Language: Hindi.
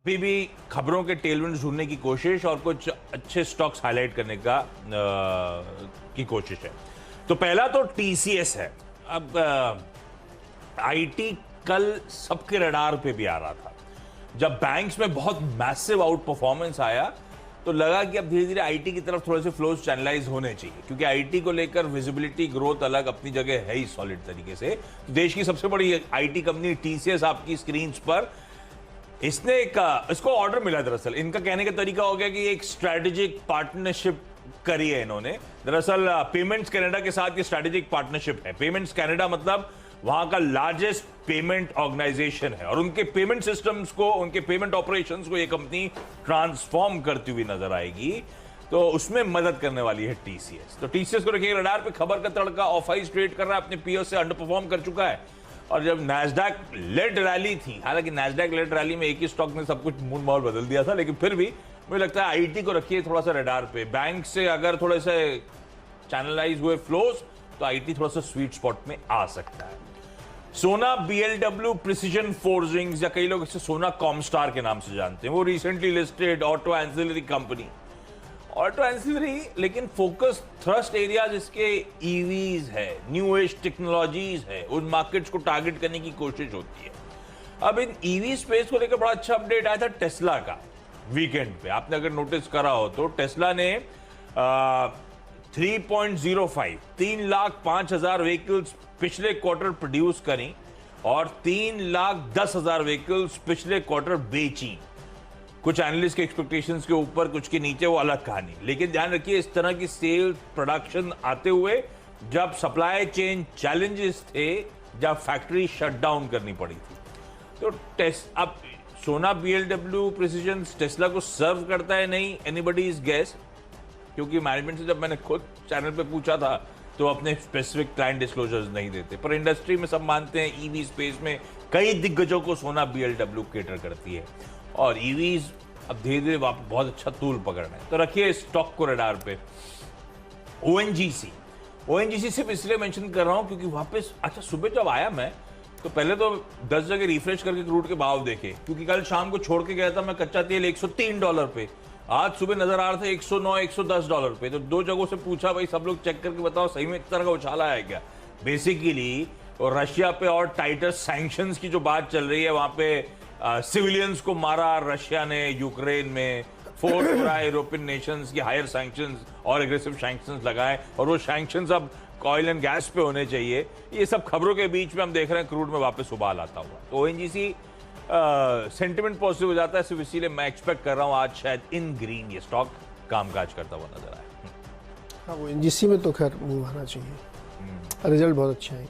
अभी भी खबरों के टेलविंड्स ढूंढने की कोशिश और कुछ अच्छे स्टॉक्स हाईलाइट करने की कोशिश है। तो पहला तो टीसीएस है। अब आईटी कल सबके रडार पे भी आ रहा था। जब बैंक्स में बहुत मैसिव आउट परफॉर्मेंस आया तो लगा कि अब धीरे धीरे आईटी की तरफ थोड़े से फ्लोज चैनलाइज होने चाहिए, क्योंकि आईटी को लेकर विजिबिलिटी ग्रोथ अलग अपनी जगह है ही सॉलिड तरीके से। देश की सबसे बड़ी आईटी कंपनी टीसीएस आपकी स्क्रीन पर, इसने इसको ऑर्डर मिला। दरअसल इनका कहने का तरीका हो गया कि एक स्ट्रेटेजिक पार्टनरशिप करी है इन्होंने। दरअसल पेमेंट्स कनाडा के साथ ये स्ट्रेटेजिक पार्टनरशिप है। पेमेंट्स कनाडा मतलब वहां का लार्जेस्ट पेमेंट ऑर्गेनाइजेशन है और उनके पेमेंट सिस्टम्स को, उनके पेमेंट ऑपरेशंस को ये कंपनी ट्रांसफॉर्म करती हुई नजर आएगी। तो उसमें मदद करने वाली है टीसीएस। तो टीसीएस को रखिए रडार पे। खबर का तड़का ऑफ आइस ट्रेड कर रहा है, अपने पीओ से अंडर परफॉर्म कर चुका है। और जब नैस्डैक लेड रैली थी, हालांकि नैस्डैक लेड रैली में एक ही स्टॉक ने सब कुछ मूड माहौल बदल दिया था, लेकिन फिर भी मुझे लगता है आईटी को रखिए थोड़ा सा रडार पे। बैंक से अगर थोड़े से चैनलाइज हुए फ्लोज तो आईटी थोड़ा सा स्वीट स्पॉट में आ सकता है। सोना बीएलडब्ल्यू प्रिसीजन फोर्जिंग्स, या कई लोग इसे सोना कॉमस्टार के नाम से जानते हैं, वो recently listed auto ancillary company. Auto ancillary, लेकिन फोकस थ्रस्ट एरियाज इसके ईवीज है, न्यू एज टेक्नोलॉजीज है, उन मार्केट्स को टारगेट करने की कोशिश होती है। अब इन ईवी स्पेस को लेकर बड़ा अच्छा अपडेट आया था टेस्ला का वीकेंड पे। आपने अगर नोटिस करा हो तो टेस्ला ने 3.05 व्हीकल्स पिछले क्वार्टर प्रोड्यूस करी और 3,10,000 व्हीकल्स पिछले क्वार्टर बेची। कुछ एनालिस्ट के एक्सपेक्टेशंस के ऊपर, कुछ के नीचे, वो अलग कहानी। लेकिन ध्यान रखिए, इस तरह की सेल प्रोडक्शन आते हुए जब सप्लाई चेन चैलेंजेस थे, जब फैक्ट्री शट डाउन करनी पड़ी थी। तो अब सोना बीएलडब्ल्यू प्रिसीजन टेस्ला को सर्व करता है नहीं, एनीबडी इज गेस। क्योंकि मैनेजमेंट से जब मैंने खुद चैनल पे पूछा था तो अपने स्पेसिफिक क्लाइंट डिस्क्लोजर्स नहीं देते, पर इंडस्ट्री में सब मानते हैं ईवी स्पेस में कई दिग्गजों को सोना बीएलडब्ल्यू केटर करती है और ईवीज अब धीरे धीरे बहुत अच्छा तूल पकड़ना है। तो रखिए स्टॉक को रडार पे। ओएनजीसी सिर्फ इसलिए मेंशन कर रहा हूं क्योंकि वापस, अच्छा सुबह जब आया मैं तो पहले तो 10 जगह रिफ्रेश करके क्रूड के भाव देखे, क्योंकि कल शाम को छोड़ के गया था मैं कच्चा तेल $103 पे। आज सुबह नजर आ रहा था $109-110 पे। तो दो जगहों से पूछा, भाई सब लोग चेक करके बताओ सही में इस तरह का उछाला है क्या। बेसिकली और रशिया पे और टाइटर सैंक्शंस की जो बात चल रही है, वहां पे सिविलियंस को मारा रशिया ने यूक्रेन में, फोर्स हो रहा है यूरोपियन नेशंस की हायर सैंक्शंस और एग्रेसिव सैंक्शंस लगाए, और वो सैंक्शंस अब ऑयल एंड गैस पे होने चाहिए। ये सब खबरों के बीच में हम देख रहे हैं क्रूड में वापस उबाल आता हुआ। तो ओएनजीसी सेंटिमेंट पॉजिटिव हो जाता है, सिर्फ इसीलिए मैं एक्सपेक्ट कर रहा हूं आज शायद इन ग्रीन ये स्टॉक कामकाज करता हुआ नजर आए। हाँ, वो एनजीसी में तो खैर मूव आना चाहिए, रिजल्ट बहुत अच्छे आएंगे।